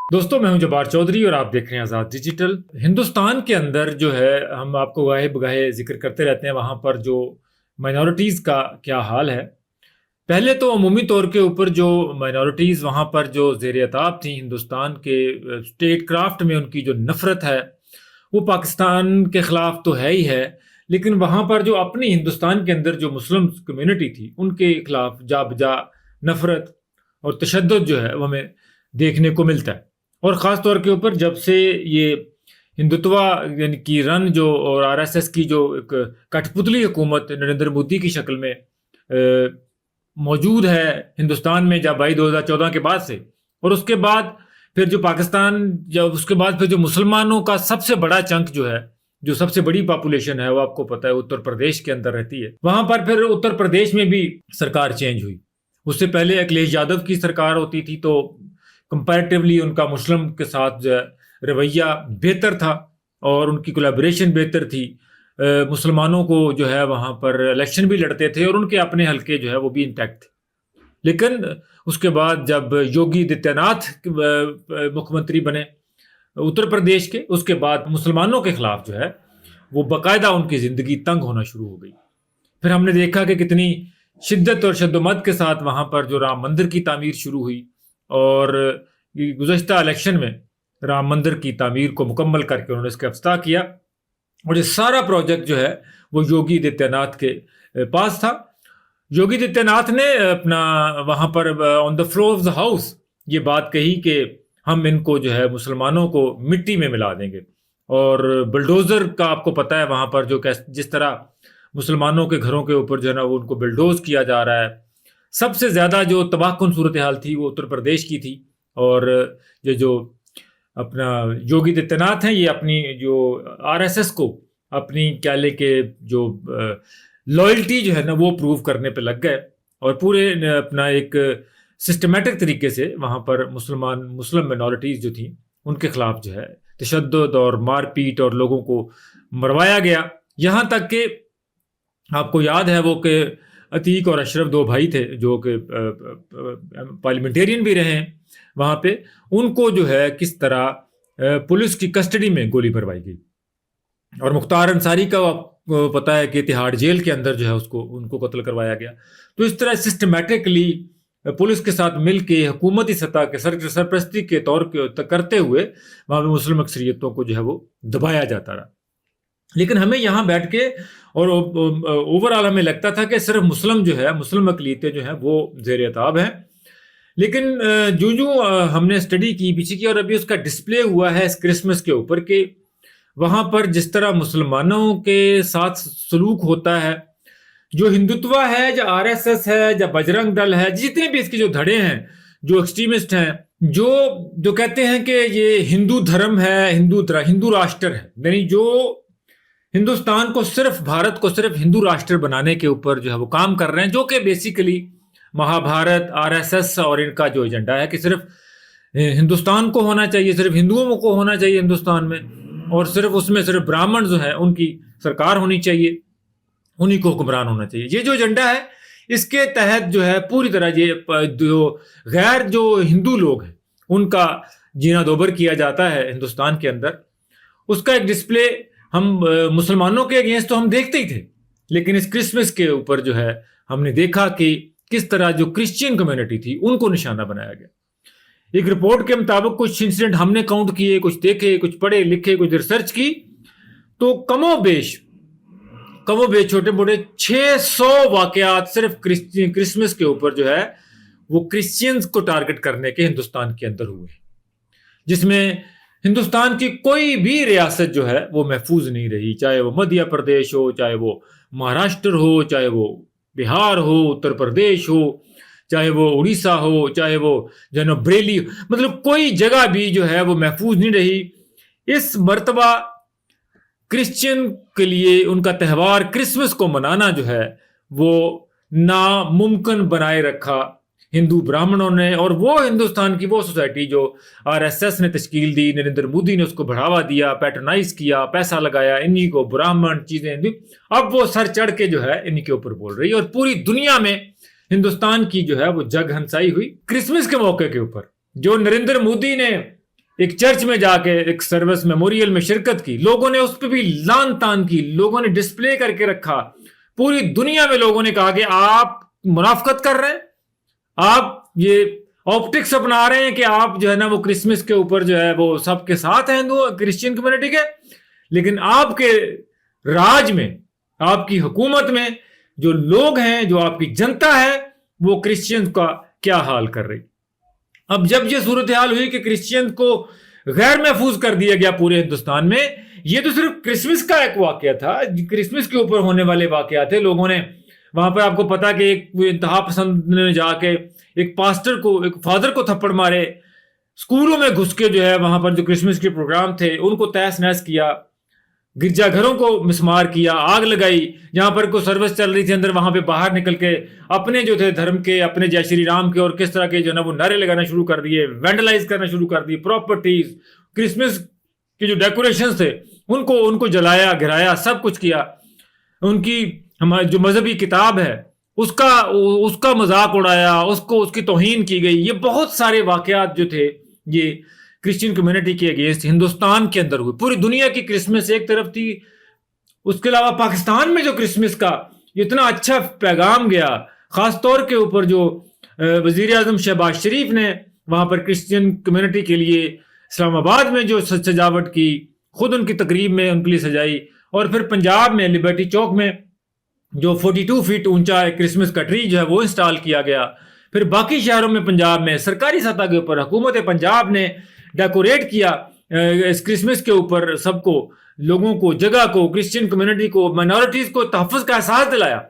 दोस्तों, मैं हूं जब्बार चौधरी और आप देख रहे हैं आज़ाद डिजिटल। हिंदुस्तान के अंदर जो है हम आपको गाहे बगाहे जिक्र करते रहते हैं वहाँ पर जो माइनॉरिटीज़ का क्या हाल है। पहले तो अमूमी तौर के ऊपर जो माइनॉरिटीज़ वहाँ पर जो ज़ेर-ए-ताब थी हिंदुस्तान के स्टेट क्राफ्ट में उनकी जो नफ़रत है वो पाकिस्तान के ख़िलाफ़ तो है ही है, लेकिन वहाँ पर जो अपनी हिंदुस्तान के अंदर जो मुस्लिम कम्युनिटी थी उनके खिलाफ जा बजा नफ़रत और तशद्दुद जो है वो हमें देखने को मिलता है। और ख़ास तौर के ऊपर जब से ये हिंदुत्वा यानी कि रन जो और आरएसएस की जो एक कठपुतली हुकूमत नरेंद्र मोदी की शक्ल में मौजूद है हिंदुस्तान में, जब आई 2014 के बाद से, और उसके बाद फिर जो पाकिस्तान, जब उसके बाद फिर जो मुसलमानों का सबसे बड़ा चंक जो है, जो सबसे बड़ी पॉपुलेशन है वो आपको पता है उत्तर प्रदेश के अंदर रहती है। वहां पर फिर उत्तर प्रदेश में भी सरकार चेंज हुई। उससे पहले अखिलेश यादव की सरकार होती थी तो कंपैरेटिवली उनका मुस्लिम के साथ जो है रवैया बेहतर था और उनकी कोलैबोरेशन बेहतर थी। मुसलमानों को जो है वहाँ पर इलेक्शन भी लड़ते थे और उनके अपने हलके जो है वो भी इंटैक्ट थे। लेकिन उसके बाद जब योगी आदित्यनाथ मुख्यमंत्री बने उत्तर प्रदेश के, उसके बाद मुसलमानों के खिलाफ जो है वो बाकायदा उनकी ज़िंदगी तंग होना शुरू हो गई। फिर हमने देखा कि कितनी शिद्दत और शद्दोमत के साथ वहाँ पर जो राम मंदिर की तामीर शुरू हुई और गुज़श्ता इलेक्शन में राम मंदिर की तामीर को मुकम्मल करके उन्होंने इसका इफ्तिताह किया और ये सारा प्रोजेक्ट जो है वो योगी आदित्यनाथ के पास था। योगी आदित्यनाथ ने अपना वहाँ पर on the floor of the house ये बात कही कि हम इनको जो है मुसलमानों को मिट्टी में मिला देंगे। और बुलडोज़र का आपको पता है वहाँ पर जो जिस तरह मुसलमानों के घरों के ऊपर जो है ना वो उनको बुलडोज़ किया जा रहा है। सबसे ज़्यादा जो तबाहकुन सूरत हाल थी वो उत्तर प्रदेश की थी। और ये जो अपना योगी आदित्यनाथ हैं ये अपनी जो आरएसएस को अपनी क्या लेके जो लॉयल्टी जो है ना वो प्रूव करने पे लग गए और पूरे अपना एक सिस्टमेटिक तरीके से वहाँ पर मुस्लिम माइनॉरिटीज़ जो थी उनके खिलाफ जो है तशद्दुद और मारपीट और लोगों को मरवाया गया। यहाँ तक कि आपको याद है वो कि अतीक और अशरफ दो भाई थे जो कि पार्लियामेंटेरियन भी रहे हैं वहाँ पे, उनको जो है किस तरह पुलिस की कस्टडी में गोली भरवाई गई। और मुख्तार अंसारी का आपको पता है कि तिहाड़ जेल के अंदर जो है उनको कत्ल करवाया गया। तो इस तरह सिस्टमेटिकली पुलिस के साथ मिलके हुकूमती सतह के सरपरस्ती के तौर के करते हुए वहाँ पे मुस्लिम अक्सरियतों को जो है वो दबाया जाता रहा। लेकिन हमें यहाँ बैठ के और ओवरऑल हमें लगता था कि सिर्फ मुस्लिम अकलीतें जो हैं वो ज़ेर-ए-ताब हैं। लेकिन जो हमने स्टडी की पीछे की और अभी उसका डिस्प्ले हुआ है इस क्रिसमस के ऊपर कि वहाँ पर जिस तरह मुसलमानों के साथ सलूक होता है, जो हिंदुत्व है, जो आरएसएस है, जो बजरंग दल है, जितने भी इसके जो धड़े हैं, जो एक्सट्रीमिस्ट हैं, जो कहते हैं कि ये हिंदू धर्म है, हिंदू राष्ट्र है, यानी जो हिंदुस्तान को सिर्फ, भारत को सिर्फ हिंदू राष्ट्र बनाने के ऊपर जो है वो काम कर रहे हैं, जो कि बेसिकली महाभारत, आरएसएस और इनका जो एजेंडा है कि सिर्फ हिंदुस्तान को होना चाहिए, सिर्फ हिंदुओं को होना चाहिए हिंदुस्तान में, और सिर्फ उसमें सिर्फ ब्राह्मण जो है उनकी सरकार होनी चाहिए, उन्हीं को हुक्मरान होना चाहिए। ये जो एजेंडा है इसके तहत जो है पूरी तरह ये जो गैर जो हिंदू लोग हैं उनका जीना दोबर किया जाता है हिंदुस्तान के अंदर। उसका एक डिस्प्ले हम मुसलमानों के अगेंस्ट तो हम देखते ही थे, लेकिन इस क्रिसमस के ऊपर जो है हमने देखा कि किस तरह जो क्रिश्चियन कम्युनिटी थी उनको निशाना बनाया गया। एक रिपोर्ट के मुताबिक कुछ इंसिडेंट हमने काउंट किए, कुछ देखे, कुछ पढ़े लिखे, कुछ रिसर्च की, तो कमोबेश छोटे मोटे 600 वाकयात सिर्फ क्रिसमस के ऊपर जो है वो क्रिश्चियंस को टारगेट करने के हिंदुस्तान के अंदर हुए, जिसमें हिंदुस्तान की कोई भी रियासत जो है वो महफूज नहीं रही, चाहे वो मध्य प्रदेश हो, चाहे वो महाराष्ट्र हो, चाहे वो बिहार हो, उत्तर प्रदेश हो, चाहे वो उड़ीसा हो, चाहे वो बरेली, मतलब कोई जगह भी जो है वो महफूज नहीं रही। इस मर्तबा क्रिश्चियन के लिए उनका त्यौहार क्रिसमस को मनाना जो है वो नामुमकिन बनाए रखा हिंदू ब्राह्मणों ने, और वो हिंदुस्तान की वो सोसाइटी जो आरएसएस ने तश्कील दी, नरेंद्र मोदी ने उसको बढ़ावा दिया, पैट्रोनाइज किया, पैसा लगाया, इन्हीं को ब्राह्मण चीजें दी, अब वो सर चढ़ के जो है इन्हीं के ऊपर बोल रही है और पूरी दुनिया में हिंदुस्तान की जो है वो जग हंसाई हुई। क्रिसमस के मौके के ऊपर जो नरेंद्र मोदी ने एक चर्च में जाके एक सर्विस मेमोरियल में शिरकत की, लोगों ने उस पर भी लान तान की, लोगों ने डिस्प्ले करके रखा, पूरी दुनिया में लोगों ने कहा कि आप मुनाफकत कर रहे हैं, आप ये ऑप्टिक्स अपना रहे हैं कि आप जो है ना वो क्रिसमस के ऊपर जो है वो सबके साथ हैं हिंदू क्रिश्चियन कम्युनिटी के, लेकिन आपके राज में, आपकी हुकूमत में जो लोग हैं, जो आपकी जनता है, वो क्रिश्चियन का क्या हाल कर रही। अब जब ये सूरत हाल हुई कि क्रिश्चियन को गैर महफूज कर दिया गया पूरे हिंदुस्तान में, ये तो सिर्फ क्रिसमस का एक वाकया था, क्रिसमस के ऊपर होने वाले वाकया थे। लोगों ने वहां पर, आपको पता कि एक इंतहा पसंद ने जाके एक पास्टर को, एक फादर को थप्पड़ मारे, स्कूलों में घुस के जो है वहां पर जो क्रिसमस के प्रोग्राम थे उनको तहस नहस किया, गिरजाघरों को मिसमार किया, आग लगाई, जहां पर कोई सर्विस चल रही थी अंदर, वहां पे बाहर निकल के अपने जो थे धर्म के, अपने जय श्री राम के और किस तरह के जो ना वो नारे लगाना शुरू कर दिए, वैंडलाइज करना शुरू कर दिए प्रॉपर्टीज, क्रिसमस के जो डेकोरेशन थे उनको जलाया, गिराया, सब कुछ किया। उनकी हमारी जो मजहबी किताब है उसका मजाक उड़ाया, उसकी तौहीन की गई। ये बहुत सारे वाकयात जो थे ये क्रिश्चियन कम्युनिटी के अगेंस्ट हिंदुस्तान के अंदर हुए। पूरी दुनिया की क्रिसमस एक तरफ थी, उसके अलावा पाकिस्तान में जो क्रिसमस का इतना अच्छा पैगाम गया, खासतौर के ऊपर जो वजीर आजम शहबाज शरीफ ने वहां पर क्रिश्चियन कम्युनिटी के लिए इस्लामाबाद में जो सजावट की, खुद उनकी तकरीब में उनके लिए सजाई, और फिर पंजाब में लिबर्टी चौक में जो 42 फीट ऊंचा क्रिसमस का ट्री जो है वो इंस्टॉल किया गया। फिर बाकी शहरों में पंजाब में सरकारी सतह के ऊपर हुकूमत पंजाब ने डेकोरेट किया इस क्रिसमस के ऊपर, सबको, लोगों को, जगह को, क्रिश्चियन कम्युनिटी को, माइनॉरिटीज को तहफ़्फ़ुज़ का एहसास दिलाया।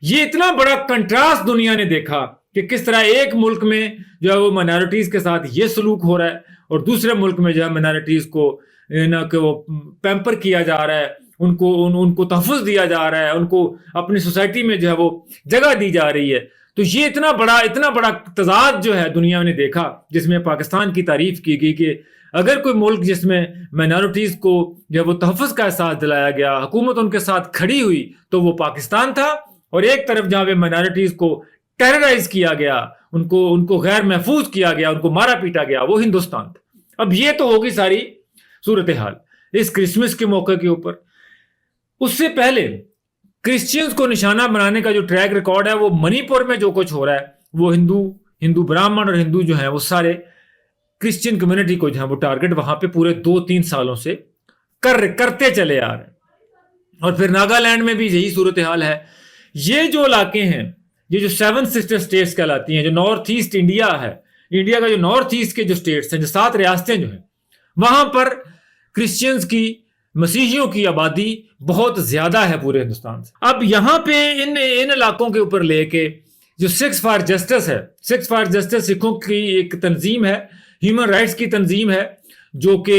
ये इतना बड़ा कंट्रास्ट दुनिया ने देखा कि किस तरह एक मुल्क में जो है वो माइनॉरिटीज के साथ ये सलूक हो रहा है और दूसरे मुल्क में जो है माइनॉरिटीज को ना कि वो पैम्पर किया जा रहा है, उनको तहफ़्फ़ुज़ दिया जा रहा है, उनको अपनी सोसाइटी में जो है वो जगह दी जा रही है। तो ये इतना बड़ा तजाद जो है दुनिया ने देखा, जिसमें पाकिस्तान की तारीफ की गई कि अगर कोई मुल्क जिसमें माइनॉरिटीज को जो है वो तहफ़्फ़ुज़ का एहसास दिलाया गया, हुकूमत उनके साथ खड़ी हुई, तो वो पाकिस्तान था। और एक तरफ जहां पे माइनॉरिटीज को टेरराइज किया गया, उनको गैर महफूज किया गया, उनको मारा पीटा गया, वो हिंदुस्तान था। अब ये तो होगी सारी सूरत हाल इस क्रिसमस के मौके के ऊपर। उससे पहले क्रिश्चियंस को निशाना बनाने का जो ट्रैक रिकॉर्ड है, वो मणिपुर में जो कुछ हो रहा है, वो हिंदू ब्राह्मण और हिंदू जो है वो सारे क्रिश्चियन कम्युनिटी को जो है वो टारगेट वहां पे पूरे 2-3 सालों से करते चले आ रहे हैं। और फिर नागालैंड में भी यही सूरत हाल है। ये जो इलाके हैं, ये जो 7 सिस्टर स्टेट्स कहलाती हैं, जो नॉर्थ ईस्ट इंडिया है, इंडिया का जो नॉर्थ ईस्ट के जो स्टेट्स हैं, जो 7 रियासतें जो हैं, वहां पर क्रिश्चियंस की, मसीहियों की आबादी बहुत ज्यादा है पूरे हिंदुस्तान से। अब यहाँ पे इन इलाकों के ऊपर लेके जो सिक्स फॉर जस्टिस है, सिक्स फॉर जस्टिस सिखों की एक तंजीम है, ह्यूमन राइट्स की तंजीम है, जो कि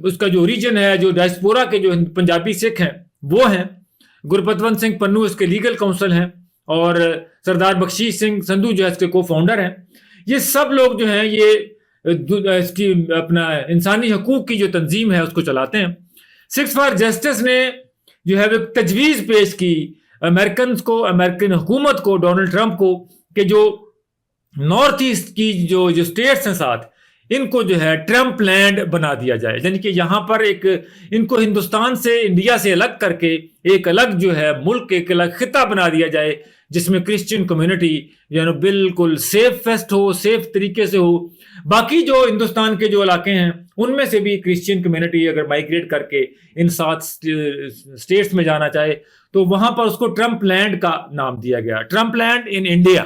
उसका जो ओरिजिन है, जो डायस्पोरा के जो पंजाबी सिख हैं वो हैं। गुरपतवंत सिंह पन्नू इसके लीगल काउंसिल हैं और सरदार बख्शीश सिंह संधू जो है इसके को फाउंडर हैं। ये सब लोग जो हैं ये इसकी अपना इंसानी हकूक की जो तंजीम है उसको चलाते हैं। सिक्स फॉर जस्टिस ने जो है एक तजवीज़ पेश की अमेरिकन हुकूमत को, डोनाल्ड ट्रंप को, कि जो नॉर्थ ईस्ट की जो स्टेट्स हैं साथ, इनको जो है ट्रंप लैंड बना दिया जाए, यानी कि यहाँ पर इनको हिंदुस्तान से, इंडिया से अलग करके एक अलग जो है मुल्क, एक अलग खिता बना दिया जाए, जिसमें क्रिश्चियन कम्युनिटी यानी बिल्कुल सेफ फेस्ट हो, सेफ तरीके से हो। बाकी जो हिंदुस्तान के जो इलाके हैं उनमें से भी क्रिश्चियन कम्युनिटी अगर माइग्रेट करके इन 7 स्टेट्स में जाना चाहे तो वहां पर उसको ट्रंप लैंड का नाम दिया गया, ट्रंप लैंड इन इंडिया,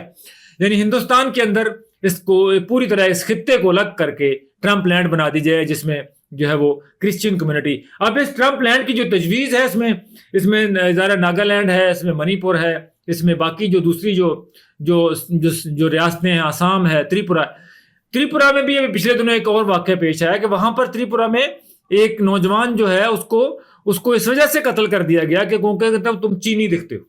यानी हिंदुस्तान के अंदर इसको पूरी तरह इस खित्ते को अलग करके ट्रंप लैंड बना दी जाए, जिसमें जो है वो क्रिश्चियन कम्युनिटी। अब इस ट्रंप लैंड की जो तजवीज़ है, इसमें ज़रा नागालैंड है, इसमें मणिपुर है, इसमें बाकी जो दूसरी जो रियासतें हैं, आसाम है, त्रिपुरा में भी पिछले दिनों एक और वाक़या पेश आया कि वहां पर त्रिपुरा में एक नौजवान जो है उसको इस वजह से कत्ल कर दिया गया कि क्योंकि तुम चीनी दिखते हो,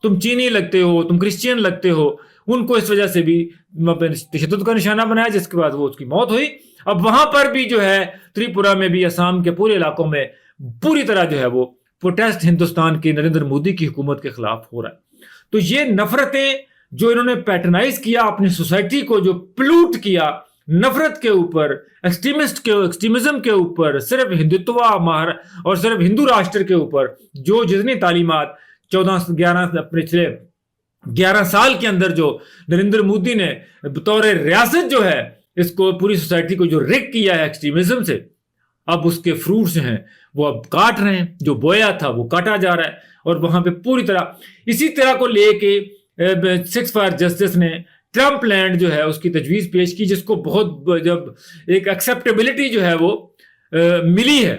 तुम चीनी लगते हो, तुम क्रिश्चियन लगते हो। उनको इस वजह से भी तशद्दुद का निशाना बनाया, जिसके बाद वो उसकी मौत हुई। अब वहां पर भी जो है त्रिपुरा में भी, असम के पूरे इलाकों में पूरी तरह जो है वो प्रोटेस्ट हिंदुस्तान की, नरेंद्र मोदी की हुकूमत के खिलाफ हो रहा है। तो ये नफरतें जो इन्होंने पैटर्नाइज किया, अपनी सोसाइटी को जो प्लूट किया, नफरत के ऊपर, एक्सट्रीमिज्म के ऊपर, सिर्फ हिंदुत्व और सिर्फ हिंदू राष्ट्र के ऊपर जो जितनी तालीमात 14-11 पिछले 11 साल के अंदर जो नरेंद्र मोदी ने बतौर रियासत जो है इसको पूरी सोसाइटी को जो रिग किया है एक्सट्रीमिज्म से, अब उसके फ्रूट्स हैं वो अब काट रहे हैं। जो बोया था वो काटा जा रहा है और वहां पे पूरी तरह इसी तरह को लेके 6 फॉर जस्टिस ने ट्रंप लैंड जो है उसकी तजवीज पेश की, जिसको बहुत जब एक एक्सेप्टेबिलिटी जो है वो मिली है।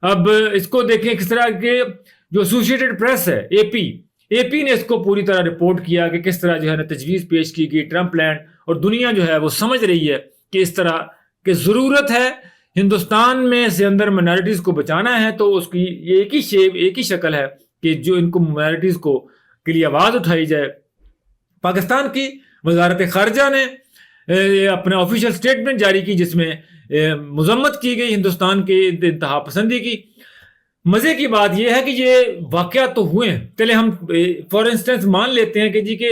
अब इसको देखें किस तरह के जो एसोसिएटेड प्रेस है एपी ने इसको पूरी तरह रिपोर्ट किया कि किस तरह जो है ना तजवीज पेश की गई ट्रंप लैंड, और दुनिया जो है वो समझ रही है कि इस तरह की जरूरत है हिंदुस्तान में से अंदर माइनॉरिटीज को बचाना है, तो उसकी एक ही शक्ल है कि जो इनको माइनॉरिटीज को के लिए आवाज उठाई जाए। पाकिस्तान की वजारत खारजा ने अपना ऑफिशियल स्टेटमेंट जारी की जिसमें मजम्मत की गई हिंदुस्तान के इंतहा पसंदी की। मजे की बात यह है कि ये वाकयात तो हुए हैं, चले हम फॉर इंस्टेंस मान लेते हैं कि जी के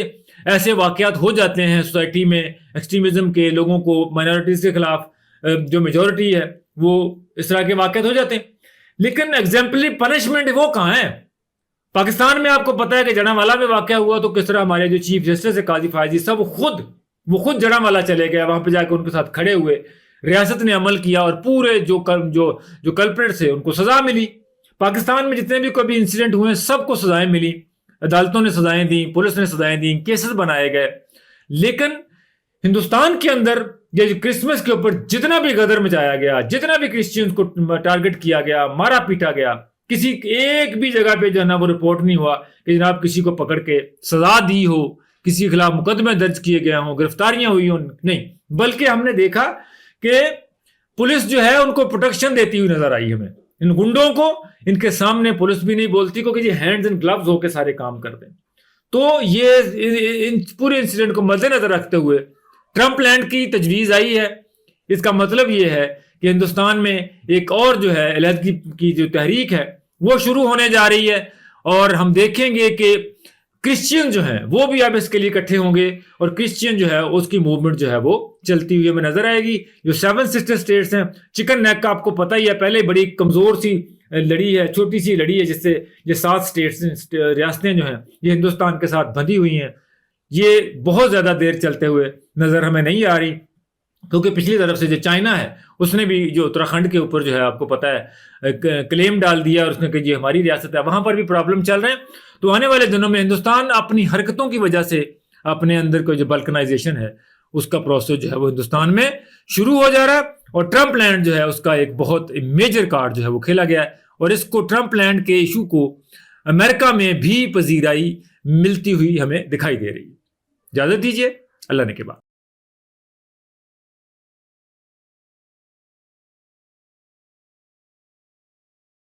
ऐसे वाकयात हो जाते हैं सोसाइटी में, एक्सट्रीमिज्म के लोगों को माइनॉरिटीज के खिलाफ जो मेजोरिटी है वो इस तरह के वाकयात हो जाते हैं, लेकिन एग्जाम्पलरी पनिशमेंट वो कहाँ है? पाकिस्तान में आपको पता है कि जड़ावाला में वाकया हुआ तो किस तरह हमारे जो चीफ जस्टिस है काजी फायजी साहब वो खुद जड़ावाला चले गए, वहां पे जाकर उनके साथ खड़े हुए, रियासत ने अमल किया और पूरे जो कल्प्रिट्स है उनको सजा मिली। पाकिस्तान में जितने भी कभी इंसिडेंट हुए सबको सजाएं मिली, अदालतों ने सजाएं दी, पुलिस ने सजाएं दी, केसेस बनाए गए। लेकिन हिंदुस्तान के अंदर ये क्रिसमस के ऊपर जितना भी गदर मचाया गया, जितना भी क्रिश्चियंस को टारगेट किया गया, मारा पीटा गया, किसी एक भी जगह पे जो है ना वो रिपोर्ट नहीं हुआ कि जनाब किसी को पकड़ के सजा दी हो, किसी के खिलाफ मुकदमे दर्ज किए गए हों, गिरफ्तारियां हुई हों, नहीं, बल्कि हमने देखा कि पुलिस जो है उनको प्रोटेक्शन देती हुई नजर आई हमें। इन गुंडों को इनके सामने पुलिस भी नहीं बोलती क्योंकि ये हैंड्स एंड ग्लव्स होकर सारे काम करते हैं। तो ये इन पूरे इंसिडेंट को मद्देनजर रखते हुए ट्रंप लैंड की तजवीज आई है। इसका मतलब ये है कि हिंदुस्तान में एक और जो है अलहदगी की जो तहरीक है वो शुरू होने जा रही है, और हम देखेंगे कि क्रिश्चियन जो है वो भी अब इसके लिए इकट्ठे होंगे और क्रिश्चियन जो है उसकी मूवमेंट जो है वो चलती हुई हमें नजर आएगी। जो 7 सिस्टर स्टेट्स हैं, चिकन नेक का आपको पता ही है, पहले बड़ी कमजोर सी लड़ी है, छोटी सी लड़ी है, जिससे ये 7 स्टेट्स रियासतें जो हैं ये हिंदुस्तान के साथ बंधी हुई हैं। ये बहुत ज्यादा देर चलते हुए नजर हमें नहीं आ रही, क्योंकि पिछली तरफ से जो चाइना है उसने भी जो उत्तराखंड के ऊपर जो है आपको पता है क्लेम डाल दिया और उसने कहा ये हमारी रियासत है, वहां पर भी प्रॉब्लम चल रहे हैं। तो आने वाले दिनों में हिंदुस्तान अपनी हरकतों की वजह से अपने अंदर का जो बल्कनाइजेशन है उसका प्रोसेस जो है वो हिंदुस्तान में शुरू हो जा रहा है, और ट्रंप लैंड जो है उसका एक बहुत मेजर कार्ड जो है वो खेला गया है, और इसको ट्रंप लैंड के इशू को अमेरिका में भी पजीराई मिलती हुई हमें दिखाई दे रही है। इजाजत दीजिए, अल्लाह ने के बाद।